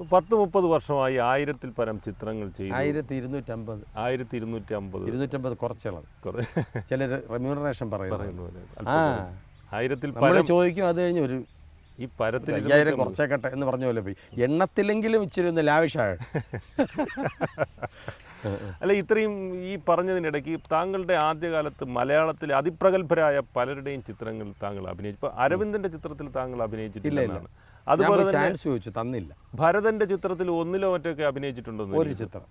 10-30 വർഷമായി 1000-ൽ പരം ചിത്രങ്ങൾ ചെയ്തു. 1250. 1250 കുറച്ചുള്ളത്. ചിലർ റെമ്യൂണറേഷൻ പറയുന്നു. 1000-ൽ പരം ചോദിക്കും. അത് കഴിഞ്ഞ് ഒരു ഈ പരത്തിൽ 5000 കുറച്ചേക്കട്ടെ എന്ന് പറഞ്ഞ പോലെ പോയി. എണ്ണത്തിലെങ്കിലും ഇച്ചിരി ഒന്ന് ലാവിഷാണ്. അല്ല, ഇത്രയും ഈ പറഞ്ഞതിനിടയ്ക്ക് താങ്കളുടെ ആദ്യകാലത്ത് മലയാളത്തിലെ അതിപ്രഗത്ഭരായ പലരുടെയും ചിത്രങ്ങൾ താങ്കൾ അഭിനയിച്ചു. ഇപ്പോൾ അരവിന്ദന്റെ ചിത്രത്തിൽ താങ്കൾ അഭിനയിച്ചിട്ടില്ലെന്നാണ്. അതുപോലെ ചാൻസ് ചോദിച്ചു, തന്നില്ല. ഭരതന്റെ ചിത്രത്തിൽ ഒന്നിലോ മറ്റൊക്കെ അഭിനയിച്ചിട്ടുണ്ടോ? ഒരു ചിത്രം.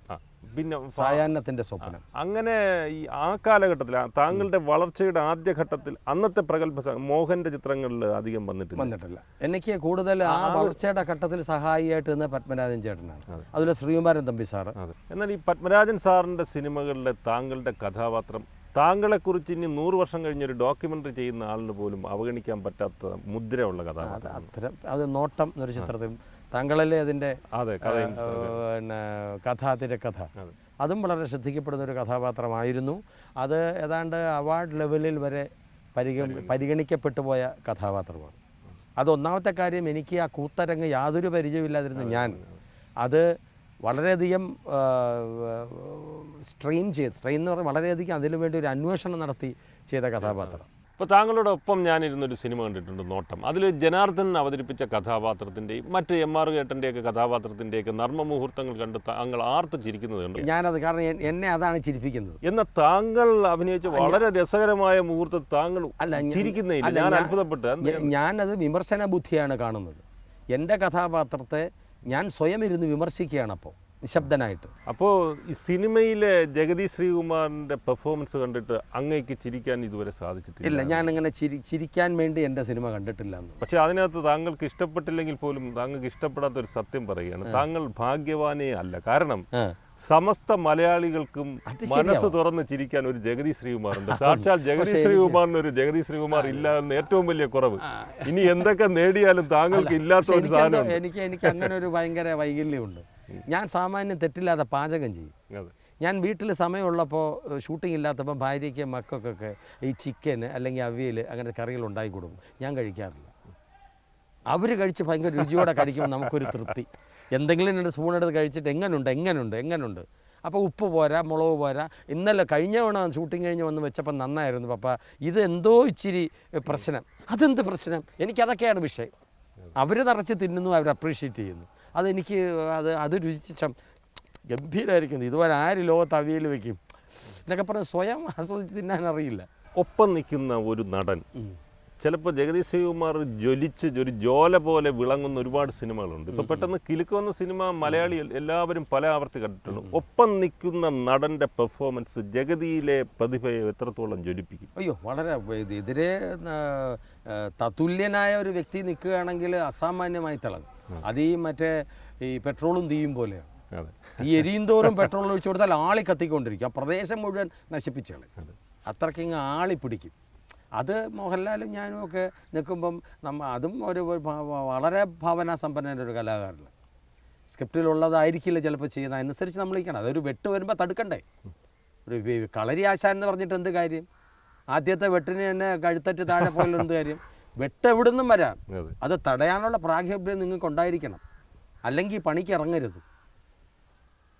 പിന്നെ സായാഹ്നത്തിന്റെ സ്വപ്നം. അങ്ങനെ ഈ ആ കാലഘട്ടത്തിൽ താങ്കളുടെ വളർച്ചയുടെ ആദ്യഘട്ടത്തിൽ അന്നത്തെ പ്രഗത്ഭ മോഹന്റെ ചിത്രങ്ങളിൽ അധികം വന്നിട്ടില്ല. എനിക്ക് കൂടുതൽ ആ വളർച്ചയുടെ ഘട്ടത്തിൽ സഹായിയായിട്ട് നിന്ന് പത്മരാജൻ ചേട്ടനാണ്. അതുപോലെ ശ്രീകുമാരൻ തമ്പി സാറ്. എന്നാൽ ഈ പത്മരാജൻ സാറിന്റെ സിനിമകളിലെ താങ്കളുടെ കഥാപാത്രം, താങ്കളെക്കുറിച്ച് ഇനി 100 വർഷം കഴിഞ്ഞൊരു ഡോക്യുമെൻ്ററി ചെയ്യുന്ന ആളിന് പോലും അവഗണിക്കാൻ പറ്റാത്ത മുദ്രയുള്ള കഥാപാത്രം. അത് നോട്ടം എന്നൊരു ചിത്രത്തിൽ താങ്കളല്ലേ അതിൻ്റെ പിന്നെ തിരക്കഥ. അതും വളരെ ശ്രദ്ധിക്കപ്പെടുന്ന ഒരു കഥാപാത്രമായിരുന്നു. അത് ഏതാണ്ട് അവാർഡ് ലെവലിൽ വരെ പരിഗണിക്കപ്പെട്ടു പോയ കഥാപാത്രമാണ്. അതൊന്നാമത്തെ കാര്യം. എനിക്ക് ആ കൂത്തരങ്ങ് യാതൊരു പരിചയമില്ലാതിരുന്ന ഞാൻ അത് വളരെയധികം സ്ട്രെയിൻ എന്ന് പറഞ്ഞാൽ വളരെയധികം അതിനു വേണ്ടി ഒരു അന്വേഷണം നടത്തി ചെയ്ത കഥാപാത്രം. ഇപ്പോൾ താങ്കളോടൊപ്പം ഞാനിരുന്നൊരു സിനിമ കണ്ടിട്ടുണ്ട്, നോട്ടം. അതിൽ ജനാർദ്ദൻ അവതരിപ്പിച്ച കഥാപാത്രത്തിൻ്റെയും മറ്റ് M.R. കേട്ടൻ്റെയൊക്കെ കഥാപാത്രത്തിൻ്റെയൊക്കെ നർമ്മമുഹൂർത്തങ്ങൾ കണ്ട് താങ്കൾ ആർത്ത് ചിരിക്കുന്നത് കണ്ടു. ഞാനത് കാരണം എന്നെ അതാണ് ചിരിപ്പിക്കുന്നത്. എന്നാൽ താങ്കൾ അഭിനയിച്ച വളരെ രസകരമായ മുഹൂർത്തം താങ്കൾ ചിരിക്കുന്നില്ല. ഞാൻ അത്ഭുതപ്പെട്ടു. ഞാനത് വിമർശന ബുദ്ധിയാണ് കാണുന്നത്. എൻ്റെ കഥാപാത്രത്തെ ഞാൻ സ്വയം ഇരുന്ന് വിമർശിക്കുകയാണ് അപ്പോൾ നിശബ്ദനായിട്ട്. അപ്പോൾ ഈ സിനിമയിലെ ജഗതി ശ്രീകുമാറിൻ്റെ പെർഫോമൻസ് കണ്ടിട്ട് അങ്ങേക്ക് ചിരിക്കാൻ ഇതുവരെ സാധിച്ചിട്ടില്ല? ഇല്ല, ഞാനിങ്ങനെ ചിരിക്കാൻ വേണ്ടി എൻ്റെ സിനിമ കണ്ടിട്ടില്ല. പക്ഷേ അതിനകത്ത് താങ്കൾക്ക് ഇഷ്ടപ്പെട്ടില്ലെങ്കിൽ പോലും താങ്കൾക്ക് ഇഷ്ടപ്പെടാത്തൊരു സത്യം പറയുകയാണ്. താങ്കൾ ഭാഗ്യവാനേ അല്ല. കാരണം സമസ്ത മലയാളികൾക്കും മനസ്സ് തുറന്ന് ചിരിക്കാൻ ഒരു ജഗതി ശ്രീകുമാറുണ്ട്. സാക്ഷാൽ ജഗതി ശ്രീകുമാറിന് ഒരു ജഗതി ശ്രീകുമാർ ഇല്ല എന്ന് ഏറ്റവും വലിയ കുറവ്. ഇനി എന്തൊക്കെ നേടിയാലും താങ്കൾക്ക് ഇല്ലാത്ത ഒരു സാധനം. എനിക്ക് അങ്ങനെ ഒരു ഭയങ്കര വൈകല്യമുണ്ട്. ഞാൻ സാമാന്യം തെറ്റില്ലാതെ പാചകം ചെയ്യും. ഞാൻ വീട്ടിൽ സമയമുള്ളപ്പോൾ ഷൂട്ടിംഗ് ഇല്ലാത്തപ്പോൾ ഭാര്യയ്ക്ക് മക്കൾക്കൊക്കെ ഈ ചിക്കൻ അല്ലെങ്കിൽ അവിയൽ അങ്ങനെ കറികൾ ഉണ്ടാക്കി കൊടുക്കും. ഞാൻ കഴിക്കാറില്ല. അവർ കഴിച്ച് ഭയങ്കര രുചിയോടെ കഴിക്കുമ്പോൾ നമുക്കൊരു തൃപ്തി. എന്തെങ്കിലും 2 സ്പൂൺ എടുത്ത് കഴിച്ചിട്ട് എങ്ങനുണ്ട്. അപ്പോൾ ഉപ്പ് പോരാ, മുളക് പോരാ. ഇന്നലെ കഴിഞ്ഞ തവണ ഷൂട്ടിംഗ് കഴിഞ്ഞ് വന്ന് വെച്ചപ്പോൾ നന്നായിരുന്നു പപ്പ, ഇത് എന്തോ ഇച്ചിരി പ്രശ്നം. അതെന്ത് പ്രശ്നം? എനിക്കതൊക്കെയാണ് വിഷയം. അവർ നിറച്ച് തിന്നുന്നു, അവർ അപ്രീഷിയേറ്റ് ചെയ്യുന്നു. അതെനിക്ക് അത് രുചിച്ച ഗംഭീരമായിരിക്കുന്നു. ഇതുപോലെ ആര് ലോകത്ത് അവിയൽ വയ്ക്കും എന്നൊക്കെ പറഞ്ഞ് സ്വയം ആസ്വദിച്ച് തിന്നാൻ അറിയില്ല. ഒപ്പം നിൽക്കുന്ന ഒരു നടൻ, ചിലപ്പോൾ ജഗതി ശ്രീകുമാർ ജ്വലിച്ച് ഒരു ജ്വാല പോലെ വിളങ്ങുന്ന ഒരുപാട് സിനിമകളുണ്ട്. ഇപ്പോൾ പെട്ടെന്ന് കിലുക്കുന്ന സിനിമ മലയാളി എല്ലാവരും പല ആവർത്തി കണ്ടിട്ടുണ്ട്. ഒപ്പം നിൽക്കുന്ന നടൻ്റെ പെർഫോമൻസ് ജഗതിയിലെ പ്രതിഭയെ എത്രത്തോളം ജ്വലിപ്പിക്കും? അയ്യോ, വളരെ എതിരെ തത്തുല്യനായ ഒരു വ്യക്തി നിൽക്കുകയാണെങ്കിൽ അസാമാന്യമായി തിളങ്ങും. അത് ഈ പെട്രോളും തീയും പോലെയാണ്. ഈ എരിയും തോറും പെട്രോൾ ഒഴിച്ചു കൊടുത്താൽ ആളി കത്തിക്കൊണ്ടിരിക്കും. ആ പ്രദേശം മുഴുവൻ നശിപ്പിച്ചാണ്. അത്രയ്ക്കിങ്ങ് ആളി പിടിക്കും. അത് മോഹൻലാലും ഞാനും ഒക്കെ നിൽക്കുമ്പം അതും ഒരു വളരെ ഭാവനാസമ്പന്നൻ്റെ ഒരു കലാകാരനാണ്. സ്ക്രിപ്റ്റിലുള്ളതായിരിക്കില്ല ചിലപ്പോൾ ചെയ്യുന്നത്, അതിനനുസരിച്ച് നമ്മൾ ഇരിക്കണം. അതൊരു വെട്ട് വരുമ്പോൾ തടുക്കണ്ടേ. ഒരു കളരി ആശാൻ എന്ന് പറഞ്ഞിട്ട് എന്ത് കാര്യം? ആദ്യത്തെ വെട്ടിന് തന്നെ കഴുത്തറ്റ് താഴെ പോലെ എന്ത് കാര്യം? വെട്ട് എവിടുന്നും വരാം. അത് തടയാനുള്ള പ്രാഗൽഭ്യം നിങ്ങൾക്ക് ഉണ്ടായിരിക്കണം. അല്ലെങ്കിൽ പണിക്ക് ഇറങ്ങരുത്.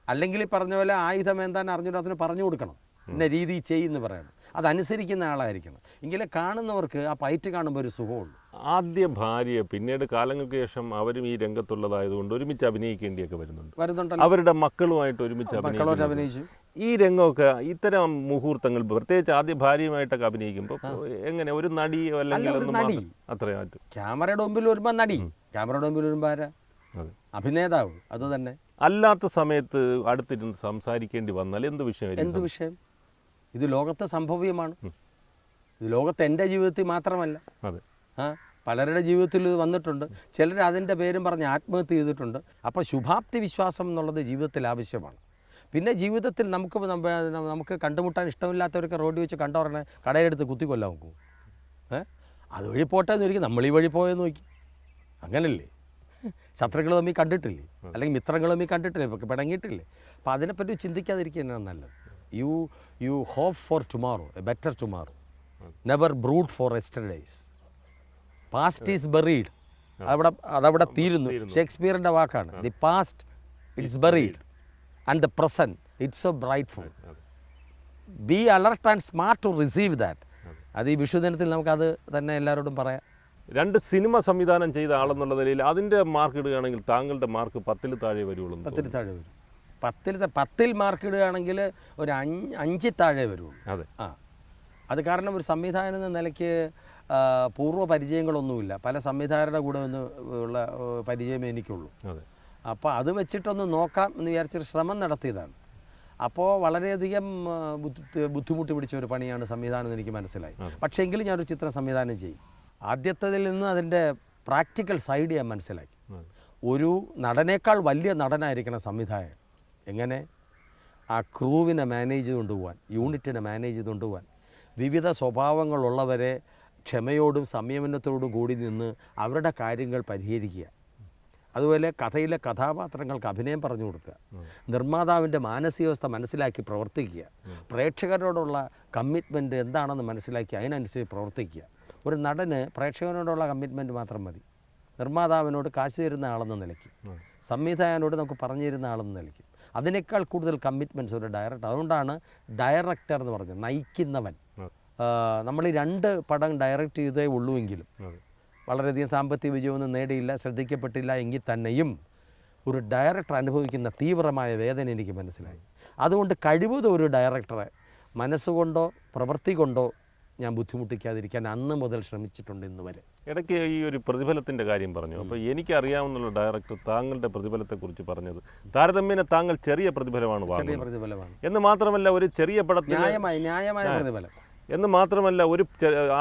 അല്ലെങ്കിൽ ഈ പറഞ്ഞ പോലെ ആയുധം എന്താണെന്ന് അറിഞ്ഞിട്ട് അതിന് പറഞ്ഞു കൊടുക്കണം. ഇന്ന രീതി ചെയ്യുമെന്ന് പറയണം. അതനുസരിക്കുന്ന ആളായിരിക്കണം. എങ്കിലേ കാണുന്നവർക്ക് ആ ഫൈറ്റ് കാണുമ്പോൾ ഒരു സുഖമുള്ളൂ. ആദ്യ ഭാര്യ പിന്നീട് കാലങ്ങൾക്ക് ശേഷം അവരും ഈ രംഗത്തുള്ളതായതുകൊണ്ട് ഒരുമിച്ച് അഭിനയിക്കേണ്ടിയൊക്കെ വരുന്നുണ്ട്. അവരുടെ മക്കളുമായിട്ട് ഒരുമിച്ച് അഭിനയിച്ചു. ഈ രംഗമൊക്കെ ഇത്തരം മുഹൂർത്തങ്ങൾ പ്രത്യേകിച്ച് ആദ്യ ഭാര്യയുമായിട്ടൊക്കെ അഭിനയിക്കുമ്പോൾ എങ്ങനെ ഒരു നടിയോ അല്ലെങ്കിൽ അത്രയായിട്ട് ക്യാമറയുടെ മുമ്പിൽ വരുമ്പോൾ നടി, ക്യാമറയുടെ മുമ്പിൽ വരുമ്പോൾ ആരാ? അഭിനേതാവ്. അത് തന്നെ. അല്ലാത്ത സമയത്ത് അടുത്തിരുന്ന് സംസാരിക്കേണ്ടി വന്നാൽ എന്ത് വിഷയം? ഇത് ലോകത്തെ സംഭവ്യമാണ്. ഇത് ലോകത്ത് എൻ്റെ ജീവിതത്തിൽ മാത്രമല്ല, പലരുടെ ജീവിതത്തിൽ ഇത് വന്നിട്ടുണ്ട്. ചിലർ അതിൻ്റെ പേരും പറഞ്ഞ് ആത്മഹത്യ ചെയ്തിട്ടുണ്ട്. അപ്പോൾ ശുഭാപ്തി വിശ്വാസം എന്നുള്ളത് ജീവിതത്തിൽ ആവശ്യമാണ്. പിന്നെ ജീവിതത്തിൽ നമുക്ക് കണ്ടുമുട്ടാൻ ഇഷ്ടമില്ലാത്തവരൊക്കെ റോഡിൽ വെച്ച് കണ്ടവരണേ കടയിലെടുത്ത് കുത്തിക്കൊല്ലാൻ നോക്കും. അതുവഴി പോട്ടെ എന്ന് ചോദിക്കും. നമ്മൾ ഈ വഴി പോയെന്ന് നോക്കി. അങ്ങനല്ലേ? ശത്രുക്കൾ തമ്മിൽ കണ്ടിട്ടില്ലേ? അല്ലെങ്കിൽ മിത്രങ്ങൾ തമ്മിൽ കണ്ടിട്ടില്ലേ? പിണങ്ങിയിട്ടില്ലേ? അപ്പോൾ അതിനെപ്പറ്റി ചിന്തിക്കാതിരിക്കുന്നതാണ് നല്ലത്. You hope for tomorrow, a better tomorrow. Never brood for yesterday's. Past is buried. അതവിടെ തീരുന്നു. ഷേക്സ്പിയറിൻ്റെ വാക്കാണ്, the past it's buried and the present it's so brightful. Be alert and smart to receive that. അത് ഈ വിഷുദിനത്തിൽ നമുക്കത് തന്നെ എല്ലാവരോടും പറയാം. 2 സിനിമ സംവിധാനം ചെയ്ത ആളെന്നുള്ള നിലയിൽ അതിൻ്റെ മാർക്ക് ഇടുകയാണെങ്കിൽ താങ്കളുടെ മാർക്ക് 10 താഴെ വരുള്ളൂ. 10 താഴെ വരും. 10 മാർക്ക് ഇടുകയാണെങ്കിൽ ഒരു 5 താഴെ വരുള്ളൂ. അതെ. അത് കാരണം ഒരു സംവിധായകൻ എന്ന നിലയ്ക്ക് പൂർവ്വ പരിചയങ്ങളൊന്നുമില്ല. പല സംവിധായകരുടെ കൂടെ ഒന്ന് ഉള്ള പരിചയമേ എനിക്കുള്ളൂ. അപ്പോൾ അത് വെച്ചിട്ടൊന്ന് നോക്കാം എന്ന് വിചാരിച്ചൊരു ശ്രമം നടത്തിയതാണ്. അപ്പോൾ വളരെയധികം ബുദ്ധിമുട്ട് പിടിച്ച ഒരു പണിയാണ് സംവിധാനം എന്ന് എനിക്ക് മനസ്സിലായി. പക്ഷേ എങ്കിലും ഞാനൊരു ചിത്രം സംവിധാനം ചെയ്യും. ആദ്യത്തതിൽ നിന്ന് അതിൻ്റെ പ്രാക്ടിക്കൽ സൈഡ് ഞാൻ മനസ്സിലാക്കി. ഒരു നടനേക്കാൾ വലിയ നടനായിരിക്കണം സംവിധായകൻ. എങ്ങനെ ആ ക്രൂവിനെ മാനേജ് ചെയ്ത് കൊണ്ടുപോകാൻ, യൂണിറ്റിനെ മാനേജ് ചെയ്ത് കൊണ്ടുപോകാൻ, വിവിധ സ്വഭാവങ്ങളുള്ളവരെ ക്ഷമയോടും സംയമനത്തോടും കൂടി നിന്ന് അവരുടെ കാര്യങ്ങൾ പരിഹരിക്കുക. അതുപോലെ കഥയിലെ കഥാപാത്രങ്ങൾക്ക് അഭിനയം പറഞ്ഞു കൊടുക്കുക, നിർമ്മാതാവിൻ്റെ മാനസികാവസ്ഥ മനസ്സിലാക്കി പ്രവർത്തിക്കുക, പ്രേക്ഷകരോടുള്ള കമ്മിറ്റ്മെൻറ്റ് എന്താണെന്ന് മനസ്സിലാക്കി അതിനനുസരിച്ച് പ്രവർത്തിക്കുക. ഒരു നടന് പ്രേക്ഷകരോടുള്ള കമ്മിറ്റ്മെൻറ്റ് മാത്രം മതി. നിർമ്മാതാവിനോട് കാശ് തരുന്ന ആളെന്ന നിലയ്ക്ക്, സംവിധായകനോട് നമുക്ക് പറഞ്ഞു തരുന്ന ആളെന്ന നിലയ്ക്ക് അതിനേക്കാൾ കൂടുതൽ കമ്മിറ്റ്മെൻറ്റ്സ് ഒരു ഡയറക്ടർ. അതുകൊണ്ടാണ് ഡയറക്ടർ എന്ന് പറഞ്ഞത്, നയിക്കുന്നവൻ. നമ്മൾ ഈ 2 പടം ഡയറക്റ്റ് ചെയ്തേ ഉള്ളൂവെങ്കിലും വളരെയധികം സാമ്പത്തിക വിജയമൊന്നും നേടിയില്ല, ശ്രദ്ധിക്കപ്പെട്ടില്ല എങ്കിൽ തന്നെയും ഒരു ഡയറക്ടർ അനുഭവിക്കുന്ന തീവ്രമായ വേദന എനിക്ക് മനസ്സിലായി. അതുകൊണ്ട് കഴിവതും ഒരു ഡയറക്ടറെ മനസ്സുകൊണ്ടോ പ്രവൃത്തി കൊണ്ടോ ഞാൻ ബുദ്ധിമുട്ടിക്കാതിരിക്കാൻ അന്ന് മുതൽ ശ്രമിച്ചിട്ടുണ്ട് ഇന്ന് വരെ. ഇടയ്ക്ക് ഈ ഒരു പ്രതിഫലത്തിൻ്റെ കാര്യം പറഞ്ഞു. അപ്പോൾ എനിക്കറിയാവുന്ന ഡയറക്ടർ താങ്കളുടെ പ്രതിഫലത്തെക്കുറിച്ച് പറഞ്ഞത് താരതമ്യേന താങ്കൾ ചെറിയ പ്രതിഫലമാണ് വാങ്ങുന്നത് എന്ന് മാത്രമല്ല, ഒരു ചെറിയ പടത്തിന് ന്യായമായ പ്രതിഫലം എന്ന് മാത്രമല്ല,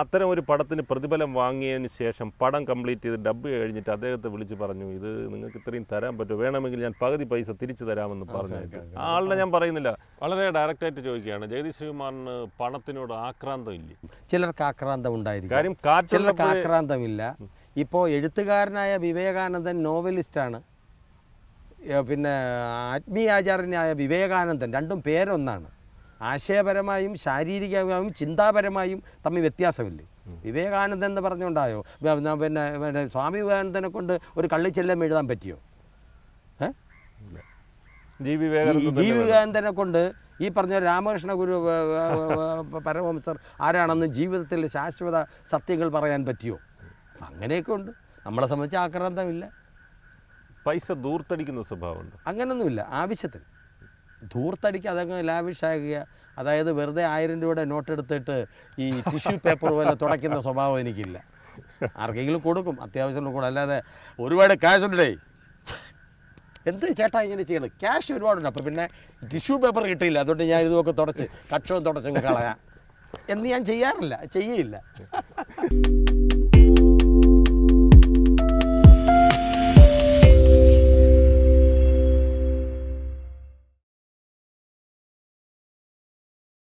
അത്തരം ഒരു പടത്തിന് പ്രതിഫലം വാങ്ങിയതിന് ശേഷം പടം കംപ്ലീറ്റ് ചെയ്ത് ഡബ് കഴിഞ്ഞിട്ട് അദ്ദേഹത്തെ വിളിച്ച് പറഞ്ഞു, ഇത് നിങ്ങൾക്ക് ഇത്രയും തരാൻ പറ്റുമോ, വേണമെങ്കിൽ ഞാൻ പകുതി പൈസ തിരിച്ചു തരാമെന്ന് പറഞ്ഞു. ആളിനെ ഞാൻ പറയുന്നില്ല, വളരെ ഡയറക്റ്റായിട്ട് ചോദിക്കുകയാണ്, ജഗദീഷ് ശ്രീകുമാറിന് പണത്തിനോട് ആക്രാന്തം ഇല്ലേ? ചിലർക്ക് ആക്രാന്തം ഉണ്ടായിരിക്കും, കാര്യം ചിലർക്ക് ആക്രാന്തമില്ല. ഇപ്പോൾ എഴുത്തുകാരനായ വിവേകാനന്ദൻ നോവലിസ്റ്റാണ്, പിന്നെ ആത്മീയാചാര്യനായ വിവേകാനന്ദൻ, രണ്ടും പേരൊന്നാണ്. ആശയപരമായും ശാരീരികമായും ചിന്താപരമായും തമ്മിൽ വ്യത്യാസമില്ലേ? വിവേകാനന്ദൻ എന്ന് പറഞ്ഞുകൊണ്ടായോ പിന്നെ സ്വാമി വിവേകാനന്ദനെ കൊണ്ട് ഒരു കള്ളിച്ചെല്ലം എഴുതാൻ പറ്റിയോ? ജി വിവേകാനന്ദനെ കൊണ്ട് ഈ പറഞ്ഞ രാമകൃഷ്ണ ഗുരു പരമഹംസർ ആരാണെന്ന് ജീവിതത്തിൽ ശാശ്വത സത്യങ്ങൾ പറയാൻ പറ്റിയോ? അങ്ങനെയൊക്കെ ഉണ്ട്. നമ്മളെ സംബന്ധിച്ച് ആക്രാന്തമില്ല. പൈസ ദൂർത്തടിക്കുന്ന സ്വഭാവമുണ്ട്? അങ്ങനൊന്നുമില്ല. ആവശ്യത്തിന് ധൂർത്തടിക്കുക, അതങ്ങ് ലാവിഷാകുക. അതായത് വെറുതെ 1000 രൂപയുടെ നോട്ട് എടുത്തിട്ട് ഈ ടിഷ്യൂ പേപ്പർ പോലെ തുടയ്ക്കുന്ന സ്വഭാവം എനിക്കില്ല. ആർക്കെങ്കിലും കൊടുക്കും, അത്യാവശ്യം കൊടുക്കും. അല്ലാതെ ഒരുപാട് ക്യാഷ് ഉണ്ടേ, എന്ത് ചേട്ടാ ഇങ്ങനെ ചെയ്യണം, ക്യാഷ് ഒരുപാടുണ്ട്, അപ്പോൾ പിന്നെ ടിഷ്യൂ പേപ്പർ കിട്ടിയില്ല, അതുകൊണ്ട് ഞാൻ ഇതുമൊക്കെ തുടച്ച് കക്ഷവും തുടച്ചങ്ങ് കളയാം എന്ന് ഞാൻ ചെയ്യാറില്ല, ചെയ്യില്ല.